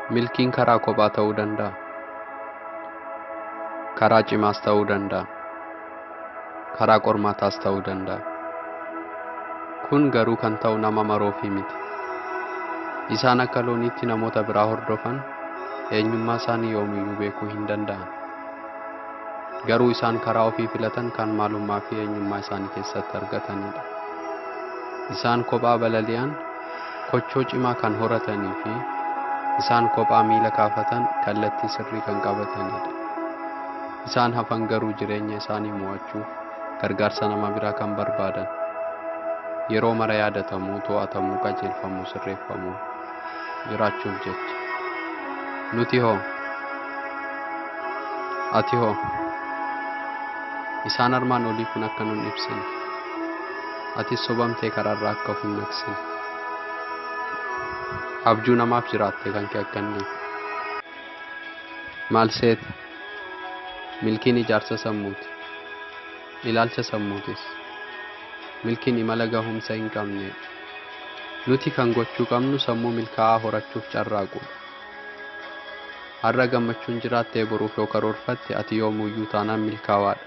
Milkiin karaa kophaa ta'uu danda'a. Karaa cimaas ta'uu danda'a. Karaa qormaataas ta'uu danda'a. Kun garuu kan ta'u nama maroofi miti. Isaan akka looniitti namoota biraa hordofan eenyummaa isaanii yoomiyyuu beekuu hin danda'an. Garuu isaan karaa ofii filatan kan maalummaa fi eenyummaa isaanii keessatti argatanidha. Isaan kophaa balali'an kochoo cimaa kan horatanii fi isaan kophaa miila kaafatan kallattii sirrii kan qabatanidha. Isaan hafan garuu jireenya isaanii mo'achuuf gargaarsa nama biraa kan barbaadan. Yeroo mara yaadatamuu, to'atamuu, qajeelfamuu, sirreeffamuu jiraachuuf jecha. Nuti hoo? Ati hoo? Isaan armaan olii kun akka nun ibsine. Atis sobamtee karaarraa akka of hin naqsine. Abjuu namaaf jiraattee kan kee akkanni. Maal seeta? Milkiin ijaarsa sammuuti. Ilaalcha sammuutis. Milkiin imala gahumsa hin qabne. Nuti kan gochuu qabnu sammuu milkaa'aa horachuuf carraaqudha. Har'a gammachuun jiraattee boruuf yoo karoorfatte ati yoomuyyuu taanaan milkaa'aadha.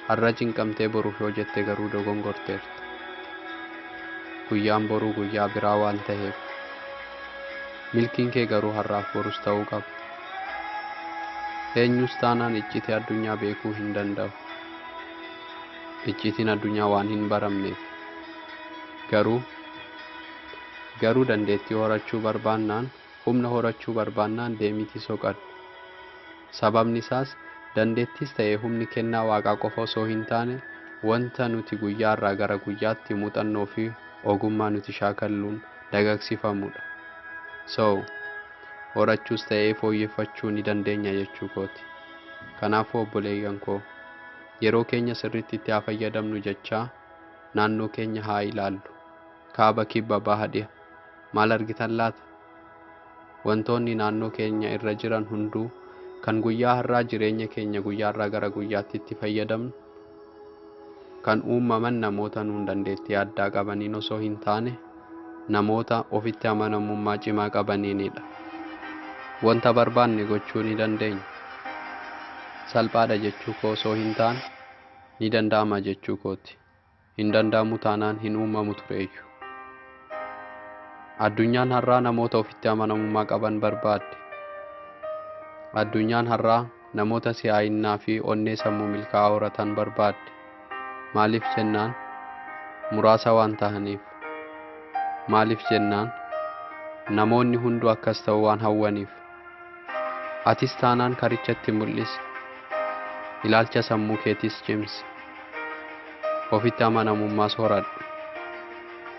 Har'a cinqamtee boruuf yoo jette garuu dogongorteerta. Guyyaan boruu guyyaa biraa waan ta'eef milkiin kee garuu har'aaf borus ta'uu qaba. Eenyus taanaan icciitii addunyaa beekuu hin danda'u. Icciitiin addunyaa waan hin baramneef. Garuu dandeettii horachuu barbaannaan, humna horachuu barbaannaan deemitii soqadhu. Sababni isaas dandeettis ta'ee humni kennaa waaqaa qofa osoo hin taane wanta nuti guyyaarraa gara guyyaatti muuxannoo fi ogummaa nuti shaakalluun dagagsiifamudha. Horachuus ta'ee fooyyeffachuu ni dandeenya jechuu kooti. Kanaafuu obboleeyyan koo yeroo keenya sirriitti itti haa fayyadamnu jechaa naannoo keenya haa ilaallu. Kaaba, kibba, baha, dhiha maal argitan laata? Wantoonni naannoo keenya irra jiran hunduu kan guyyaa har'aa jireenya keenya guyyaarraa gara guyyaatti itti fayyadamnu kan uumaman namoota nuun dandeettii addaa qabaniin osoo hin taane namoota ofitti amanamummaa cimaa qabaniinidha. Wanta barbaanne gochuu ni dandeenya. Salphaadha jechuu koo osoo hin taane ni danda'ama jechuu kooti. Hin danda'amu taanaan hin uumamu tureeyyu. Addunyaan har'aa namoota ofitti amanamummaa qaban barbaadde. Addunyaan har'aa namoota si'aayinnaa fi onnee sammuu milkaa'aa horatan barbaadde. Maaliif jennaan? Muraasa waan tahaniif. Maaliif jennaan? Namoonni hunduu akkas ta'u waan hawwaniif. Atis taanaan karichatti mul'isi. Ilaalcha sammuu keetis cimsi. Ofitti amanamummaas horadhu.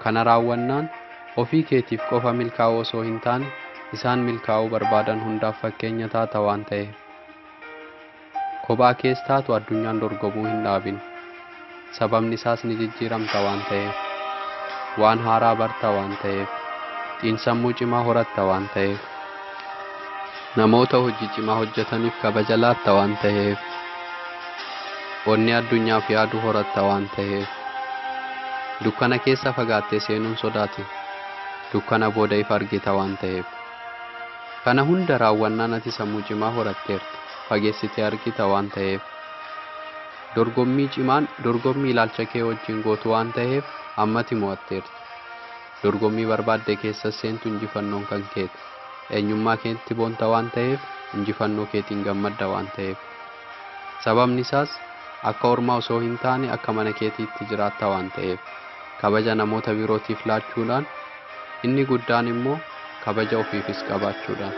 Kana raawwannaan ofii keetiif qofa milkaa'uu osoo hin taane isaan milkaa'uu barbaadan hundaaf fakkeenya taata waan ta'eef. Kophaa kees taatu addunyaan dorgomuu hin dhaabin. Sababni isaas ni jijjiiramta waan ta'eef. Waan haaraa barta waan ta'eef. Xiinsammuu cimaa horatta waan ta'eef. Namoota hojii cimaa hojjetaniif kabaja laatta waan ta'eef. Onnee addunyaaf yaaduu horatta waan ta'eef. Dukkana keessa fagaattee seenuun sodaati. Dukkana booda ifa argita waan ta'eef. Kana hunda raawwannaan ati sammuu cimaa horatteerta. Fageessitee argita waan ta'eef. Dorgommii cimaan dorgommii ilaalcha kee wajjin gootu waan ta'eef ammati mo'atteerta. Dorgommii barbaadde keessa seentu injifannoon kan keeti. Eenyummaa keetti boonta waan ta'eef injifannoo keetiin gammadda waan ta'eef. Sababni isaas akka ormaa osoo hin taane akka mana keetiitti jiraatta waan ta'eef. Kabaja namoota birootiif laachuudhaan inni guddaan immoo kabaja ofiifis qabaachuudhaan.